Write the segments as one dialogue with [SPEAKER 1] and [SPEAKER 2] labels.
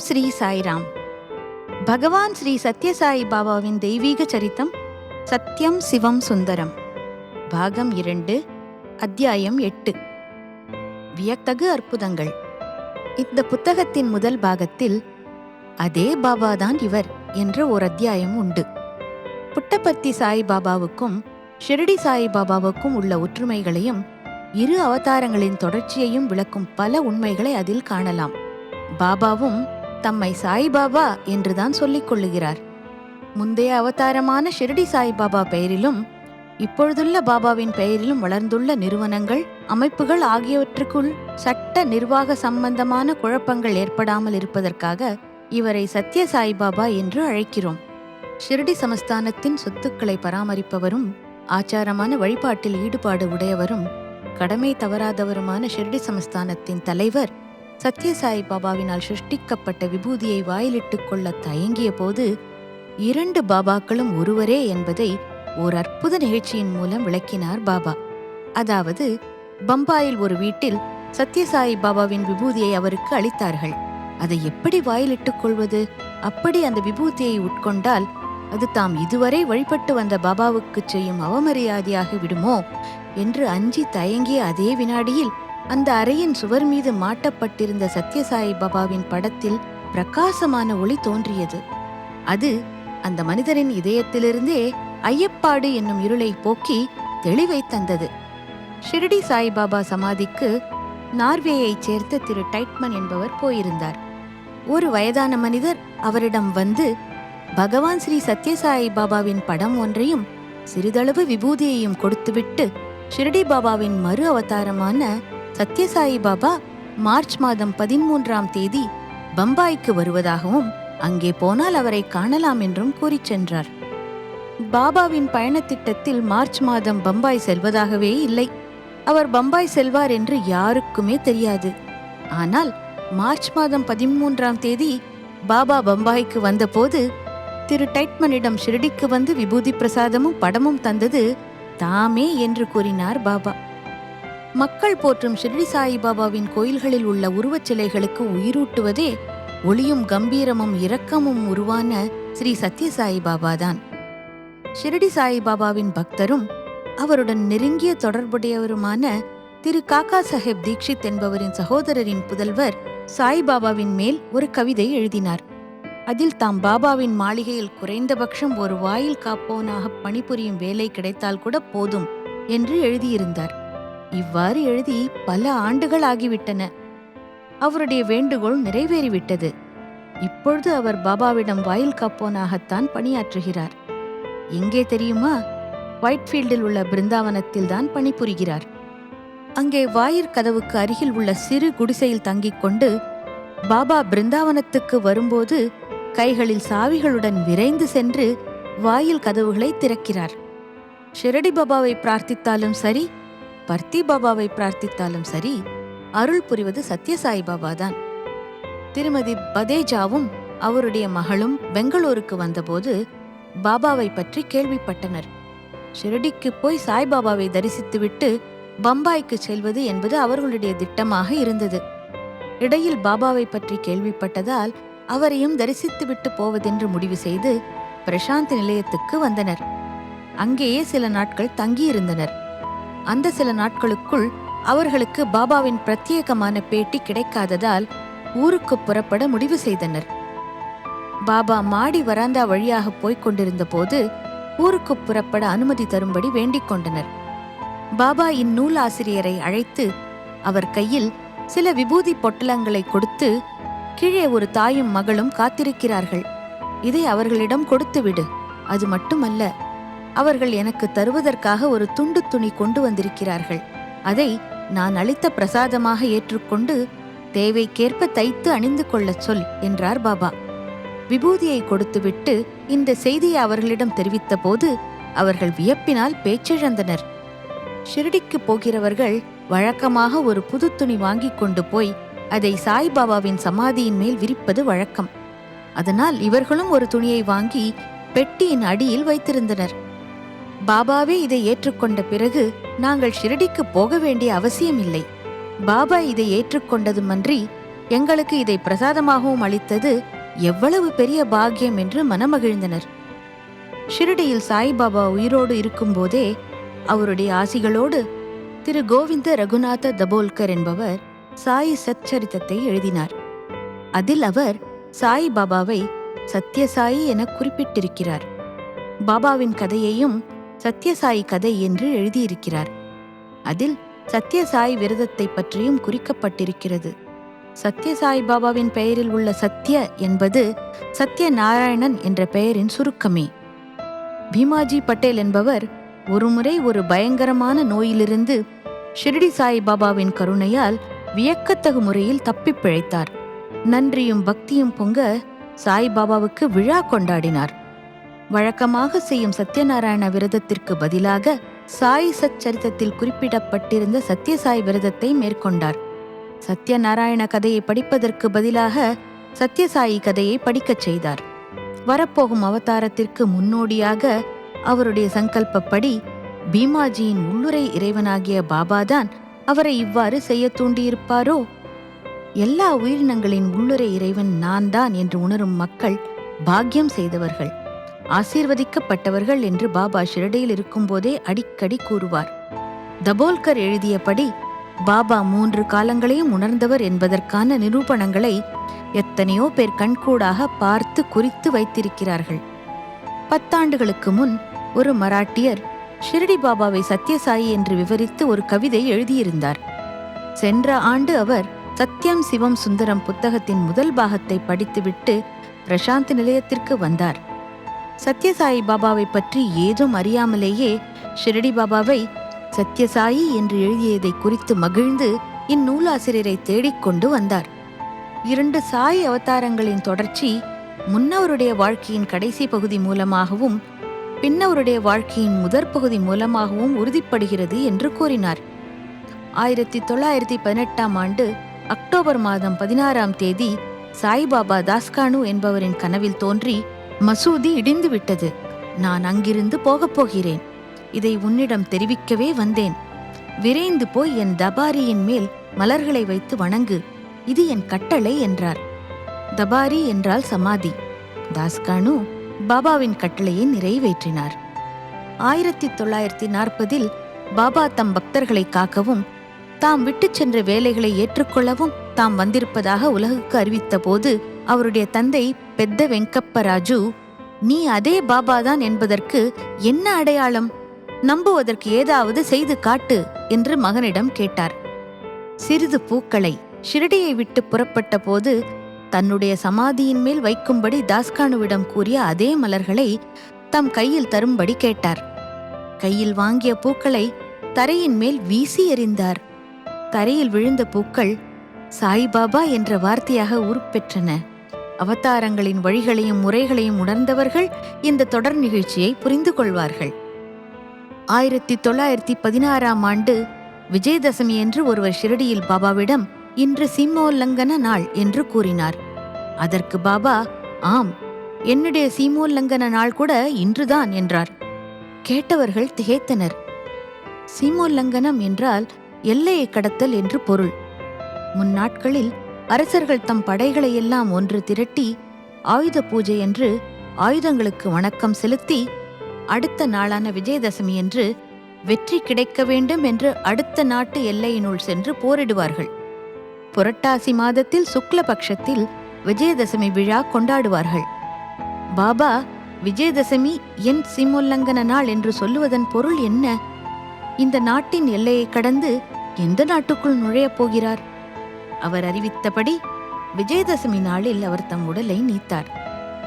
[SPEAKER 1] ஸ்ரீ சாய்ராம். பகவான் ஸ்ரீ சத்யசாயி பாபாவின் தெய்வீக சரித்தம் சத்யம் சிவம் சுந்தரம், பாகம் 2, அத்தியாயம் 8. வியத்தகு அற்புதங்கள். இந்த புத்தகத்தின் முதல் பாகத்தில் அதே பாபாதான் இவர் என்ற ஓர் அத்தியாயம் உண்டு. புட்டபர்த்தி சாய் பாபாவுக்கும் ஷிரடி சாய் பாபாவுக்கும் உள்ள ஒற்றுமைகளையும் இரு அவதாரங்களின் தொடர்ச்சியையும் விளக்கும் பல உண்மைகளை அதில் காணலாம். பாபாவும் தம்மை சாய்பாபா என்றுதான் சொல்லிக் கொள்ளுகிறார். முந்தைய அவதாரமான ஷிரடி சாய்பாபா பெயரிலும் இப்பொழுதுள்ள பாபாவின் பெயரிலும் வளர்ந்துள்ள நிறுவனங்கள், அமைப்புகள் ஆகியவற்றுக்குள் சட்ட நிர்வாக சம்பந்தமான குழப்பங்கள் ஏற்படாமல் இருப்பதற்காக இவரை சத்ய சாய்பாபா என்று அழைக்கிறோம். ஷிரடி சமஸ்தானத்தின் சொத்துக்களை பராமரிப்பவரும் ஆச்சாரமான வழிபாட்டில் ஈடுபாடு உடையவரும் கடமை தவறாதவருமான ஷிரடி சமஸ்தானத்தின் தலைவர் சத்யசாயி பாபாவினால் சிருஷ்டிக்கப்பட்ட விபூதியை வாயிலிட்டுக் கொள்ள தயங்கிய போது 2 பாபாக்களும் ஒருவரே என்பதை ஓர் அற்புத நிகழ்ச்சியின் மூலம் விளக்கினார் பாபா. அதாவது, பம்பாயில் ஒரு வீட்டில் சத்யசாயி பாபாவின் விபூதியை அவருக்கு அளித்தார்கள். அதை எப்படி வாயிலிட்டுக் கொள்வது? அப்படி அந்த விபூதியை உட்கொண்டால் அது தாம் இதுவரை வழிபட்டு வந்த பாபாவுக்கு செய்யும் அவமரியாதையாக விடுமோ என்று அஞ்சி தயங்கிய அதே வினாடியில் அந்த அறையின் சுவர் மீது மாட்டப்பட்டிருந்த சத்யசாயி பாபாவின் படத்தில் பிரகாசமான ஒளி தோன்றியது. அது அந்த மனிதரின் இதயத்திலிருந்தே ஐயப்பாடு என்னும் இருளை போக்கி தெளிவை தந்தது. ஷிரடி சாய்பாபா சமாதிக்கு நார்வேயைச் சேர்ந்த திரு டைட்மன் என்பவர் போயிருந்தார். ஒரு வயதான மனிதர் அவரிடம் வந்து பகவான் ஸ்ரீ சத்யசாயி பாபாவின் படம் ஒன்றையும் சிறிதளவு விபூதியையும் கொடுத்துவிட்டு ஷிரடி பாபாவின் மறு அவதாரமான சத்யசாயி பாபா மார்ச் மாதம் 13ஆம் தேதி பம்பாய்க்கு வருவதாகவும் அங்கே போனால் அவரை காணலாம் என்றும் கூறிச் சென்றார். பாபாவின் பயணத்திட்டத்தில் மார்ச் மாதம் பம்பாய் செல்வதாகவே இல்லை. அவர் பம்பாய் செல்வார் என்று யாருக்குமே தெரியாது. ஆனால் மார்ச் மாதம் 13ஆம் தேதி பாபா பம்பாய்க்கு வந்தபோது திரு டைட்மனிடம் ஷிரடிக்கு வந்து விபூதி பிரசாதமும் படமும் தந்தது தாமே என்று கூறினார் பாபா. மக்கள் போற்றும் ஷிரடி சாயி பாபாவின் கோயில்களில் உள்ள உருவச் சிலைகளுக்கு உயிரூட்டுவதே ஒளியும் கம்பீரமும் இரக்கமும் உருவான ஸ்ரீ சத்யசாயி பாபாதான். ஷிரடி சாயி பாபாவின் பக்தரும் அவருடன் நெருங்கிய தொடர்புடையவருமான திரு காக்கா சாஹேப் தீக்ஷித் என்பவரின் சகோதரரின் புதல்வர் சாய்பாபாவின் மேல் ஒரு கவிதை எழுதினார். அதில் தாம் பாபாவின் மாளிகையில் குறைந்தபட்சம் ஒரு வாயில் காப்போனாக பணிபுரியும் வேலை கிடைத்தால் கூட போதும் என்று எழுதியிருந்தார். இவ்வாறு எழுதி பல ஆண்டுகள் ஆகிவிட்டன. அவருடைய வேண்டுகோள் நிறைவேறிவிட்டது. இப்பொழுது அவர் பாபாவிடம் வாயில் காப்போனாகத்தான் பணியாற்றுகிறார். எங்கே தெரியுமா? ஒயிட்ஃபீல்டில் உள்ள பிருந்தாவனத்தில் தான் பணிபுரிகிறார். அங்கே வாயிற்கதவுக்கு அருகில் உள்ள சிறு குடிசையில் தங்கிக் கொண்டு பாபா பிருந்தாவனத்துக்கு வரும்போது கைகளில் சாவிகளுடன் விரைந்து சென்று வாயில் கதவுகளை திறக்கிறார். ஷிரடி பாபாவை பிரார்த்தித்தாலும் சரி, பர்த்தி பாபாவை பிரார்த்தித்தாலும் சரி, அருள் புரிவது சத்யசாயி பாபாதான். திருமதி பதேஜாவும் அவருடைய மகளும் பெங்களூருக்கு வந்தபோது பாபாவை பற்றி கேள்விப்பட்டனர். ஷிரடிக்கு போய் சாய்பாபாவை தரிசித்துவிட்டு பம்பாய்க்கு செல்வது என்பது அவர்களுடைய திட்டமாக இருந்தது. இடையில் பாபாவை பற்றி கேள்விப்பட்டதால் அவரையும் தரிசித்துவிட்டு போவதென்று முடிவு செய்து பிரசாந்த் நிலையத்துக்கு வந்தனர். அங்கேயே சில நாட்கள் தங்கியிருந்தனர். அந்த சில நாட்களுக்குள் அவர்களுக்கு பாபாவின் பிரத்யேகமான பேட்டி கிடைக்காததால் ஊருக்கு புறப்பட முடிவு செய்தனர். பாபா மாடி வராந்தா வழியாக போய்க் கொண்டிருந்த போது ஊருக்கு புறப்பட அனுமதி தரும்படி வேண்டிக் கொண்டனர். பாபா இந்நூலாசிரியரை அழைத்து அவர் கையில் சில விபூதி பொட்டலங்களை கொடுத்து, கீழே ஒரு தாயும் மகளும் காத்திருக்கிறார்கள், இதை அவர்களிடம் கொடுத்துவிடு. அது மட்டுமல்ல, அவர்கள் எனக்கு தருவதற்காக ஒரு துண்டு துணி கொண்டு வந்திருக்கிறார்கள். அதை நான் அளித்த பிரசாதமாக ஏற்றுக்கொண்டு தேவைக்கேற்ப தைத்து அணிந்து கொள்ளச் சொல் என்றார் பாபா. விபூதியை கொடுத்துவிட்டு இந்த செய்தியை அவர்களிடம் தெரிவித்த போது அவர்கள் வியப்பினால் பேச்சிழந்தனர். ஷிரடிக்கு போகிறவர்கள் வழக்கமாக ஒரு புது துணி வாங்கி கொண்டு போய் அதை சாய்பாபாவின் சமாதியின் மேல் விரிப்பது வழக்கம். அதனால் இவர்களும் ஒரு துணியை வாங்கி பெட்டியின் அடியில் வைத்திருந்தனர். பாபாவே இதை ஏற்றுக்கொண்ட பிறகு நாங்கள் ஷிரடிக்கு போக வேண்டிய அவசியமில்லை. பாபா இதை ஏற்றுக்கொண்டதுமன்றி எங்களுக்கு இதை பிரசாதமாகவும் அளித்தது எவ்வளவு பெரிய பாக்கியம் என்று மனமகிழ்ந்தனர். ஷிரடியில் சாய்பாபா உயிரோடு இருக்கும்போதே அவருடைய ஆசிகளோடு திரு கோவிந்த ரகுநாத தபோல்கர் என்பவர் சாயி சச்சரித்தத்தை எழுதினார். அதில் அவர் சாய் பாபாவை சத்யசாயி என குறிப்பிட்டிருக்கிறார். பாபாவின் கதையையும் சத்யசாயி கதை என்று எழுதியிருக்கிறார். அதில் சத்யசாய் விரதத்தை பற்றியும் குறிக்கப்பட்டிருக்கிறது. சத்யசாய் பாபாவின் பெயரில் உள்ள சத்ய என்பது சத்யநாராயணன் என்ற பெயரின் சுருக்கமே. பீமாஜி பட்டேல் என்பவர் ஒருமுறை ஒரு பயங்கரமான நோயிலிருந்து ஷிரடி சாய் பாபாவின் கருணையால் வியக்கத்தகு முறையில் தப்பிப் பிழைத்தார். நன்றியும் பக்தியும் பொங்க சாய் பாபாவுக்கு விழா கொண்டாடினார். வழக்கமாக செய்யும் சத்யநாராயண விரதத்திற்கு பதிலாக சாய் சச்சரித்தத்தில் குறிப்பிடப்பட்டிருந்த சத்யசாய் விரதத்தை மேற்கொண்டார். சத்யநாராயண கதையை படிப்பதற்கு பதிலாக சத்யசாயி கதையை படிக்கச் செய்தார். வரப்போகும் அவதாரத்திற்கு முன்னோடியாக அவருடைய சங்கல்பப்படி பீமாஜியின் உள்ளுரை இறைவனாகிய பாபாதான் அவரை இவ்வாறு செய்ய தூண்டியிருப்பாரோ? எல்லா உயிரினங்களின் உள்ளுரை இறைவன் நான் தான் என்று உணரும் மக்கள் பாக்கியம் செய்தவர்கள், ஆசீர்வதிக்கப்பட்டவர்கள் என்று பாபா ஷிரடியில் இருக்கும்போதே அடிக்கடி கூறுவார். தபோல்கர் எழுதியபடி பாபா 3 காலங்களையும் உணர்ந்தவர் என்பதற்கான நிரூபணங்களை எத்தனையோ பேர் கண்கூடாக பார்த்து குறித்து வைத்திருக்கிறார்கள். 10 ஆண்டுகளுக்கு முன் ஒரு மராட்டியர் ஷிரடி பாபாவை சத்யசாயி என்று விவரித்து ஒரு கவிதை எழுதியிருந்தார். சென்ற ஆண்டு அவர் சத்யம் சிவம் சுந்தரம் புத்தகத்தின் முதல் பாகத்தை படித்துவிட்டு பிரசாந்த் நிலையத்திற்கு வந்தார். சத்யசாயி பாபாவை பற்றி ஏதும் அறியாமலேயே ஷிரடி பாபாவை சத்யசாயி என்று எழுதியதை குறித்து மகிழ்ந்து இந்நூலாசிரியரை தேடிக்கொண்டு வந்தார். 2 சாய் அவதாரங்களின் தொடர்ச்சி முன்னவருடைய வாழ்க்கையின் கடைசி பகுதி மூலமாகவும் பின்னவருடைய வாழ்க்கையின் முதற் பகுதி மூலமாகவும் உறுதிப்படுகிறது என்று கூறினார். 1918ஆம் ஆண்டு அக்டோபர் மாதம் 16ஆம் தேதி சாய்பாபா தாஸ்கானு என்பவரின் கனவில் தோன்றி, மசூதி இடிந்து விட்டது, நான் அங்கிருந்து போகப் போகிறேன், இதை உன்னிடம் தெரிவிக்கவே வந்தேன், விரைந்து போய் என் தபாரியின் மேல் மலர்களை வைத்து வணங்கு, இது என் கட்டளை என்றார். தபாரி என்றால் சமாதி. தாஸ்கானு பாபாவின் கட்டளையை நிறைவேற்றினார். 1940இல் பாபா தம் பக்தர்களை காக்கவும் தாம் விட்டுச் சென்ற வேலைகளை ஏற்றுக்கொள்ளவும் தாம் வந்திருப்பதாக உலகுக்கு அறிவித்த போது அவருடைய தந்தை பெத்த வெங்கப்பராஜு, நீ அதே பாபாதான் என்பதற்கு என்ன அடையாளம், நம்புவதற்கு ஏதாவது செய்து காட்டு என்று மகனிடம் கேட்டார். சிறிது பூக்களை ஷிரடியை விட்டு புறப்பட்ட போது தன்னுடைய சமாதியின் மேல் வைக்கும்படி தாஸ்கானுவிடம் கூறிய அதே மலர்களை தம் கையில் தரும்படி கேட்டார். கையில் வாங்கிய பூக்களை தரையின் மேல் வீசி எறிந்தார். தரையில் விழுந்த பூக்கள் சாய்பாபா என்ற வார்த்தையாக உருப்பெற்றன. அவதாரங்களின் வழிகளையும் முறைகளையும் உணர்ந்தவர்கள் இந்த தொடர் நிகழ்ச்சியை புரிந்து கொள்வார்கள். 1916ஆம் ஆண்டு விஜயதசமி என்று ஒருவர் ஷிரடியில் பாபாவிடம் இன்று சீமோல்லங்கன நாள் என்று கூறினார். அதற்கு பாபா, ஆம், என்னுடைய சீமோல்லங்கன நாள் கூட இன்றுதான் என்றார். கேட்டவர்கள் திகைத்தனர். சீமோல்லங்கனம் என்றால் எல்லையை கடத்தல் என்று பொருள். முன்னாட்களில் அரசர்கள் தம் படைகளை எல்லாம் ஒன்று திரட்டி ஆயுத பூஜை என்று ஆயுதங்களுக்கு வணக்கம் செலுத்தி அடுத்த நாளான விஜயதசமி என்று வெற்றி கிடைக்க வேண்டும் என்று அடுத்த நாட்டு எல்லையினுள் சென்று போரிடுவார்கள். புரட்டாசி மாதத்தில் சுக்லபக்ஷத்தில் விஜயதசமி விழா கொண்டாடுவார்கள். பாபா விஜயதசமி என் சீமோல்லங்கன நாள் என்று சொல்லுவதன் பொருள் என்ன? இந்த நாட்டின் எல்லையை கடந்து எந்த நாட்டுக்குள் நுழையப் போகிறார்? அவர் அறிவித்தபடி விஜயதசமி நாளில் அவர் தம் உடலை நீத்தார்.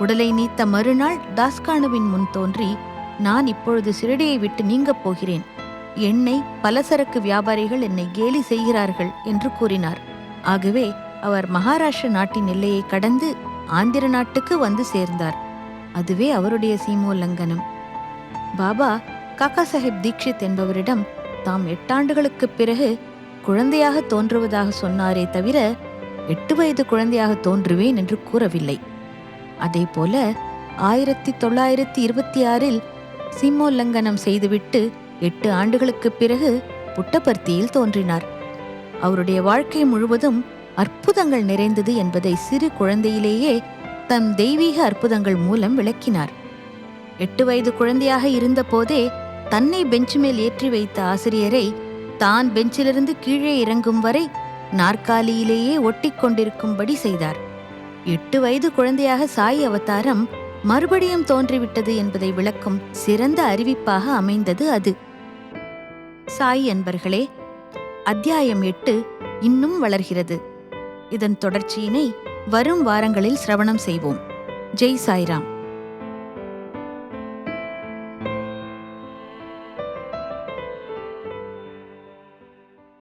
[SPEAKER 1] உடலை நீத்த மறுநாள் தாஸ்கானுவின் முன் தோன்றி, நான் இப்பொழுது ஷிரடியை விட்டு நீங்கப் போகிறேன், என்னை பலசரக்கு வியாபாரிகள் என்னை கேலி செய்கிறார்கள் என்று கூறினார். ஆகவே அவர் மகாராஷ்டிர நாட்டின் எல்லையை கடந்து ஆந்திர நாட்டுக்கு வந்து சேர்ந்தார். அதுவே அவருடைய சீமோல்லங்கனம். பாபா காக்கா சாஹிப் தீக்ஷித் என்பவரிடம் தாம் 8 ஆண்டுகளுக்குப் பிறகு குழந்தையாக தோன்றுவதாக சொன்னாரே தவிர 8 வயது குழந்தையாக தோன்றுவேன் என்று கூறவில்லை. அதேபோல 1926இல் சீமோல்லங்கனம் செய்துவிட்டு 8 ஆண்டுகளுக்குப் பிறகு புட்டபர்த்தியில் தோன்றினார். அவருடைய வாழ்க்கை முழுவதும் அற்புதங்கள் நிறைந்தது என்பதை சிறு குழந்தையிலேயே தம் தெய்வீக அற்புதங்கள் மூலம் விளக்கினார். 8 வயது குழந்தையாக இருந்தபோதே தன்னை பெஞ்ச் மேல் ஏற்றி வைத்த ஆசிரியரை தான் பெஞ்சிலிருந்து கீழே இறங்கும் வரை நாற்காலியிலேயே ஒட்டிக்கொண்டிருக்கும்படி செய்தார். 8 வயது குழந்தையாக சாய் அவதாரம் மறுபடியும் தோன்றிவிட்டது என்பதை விளக்கும் சிறந்த அறிவிப்பாக அமைந்தது அது. சாய் அன்பர்களே, அத்தியாயம் 8 இன்னும் வளர்கிறது. இதன் தொடர்ச்சியினை வரும் வாரங்களில் சிரவணம் செய்வோம். ஜெய் சாய்ராம்.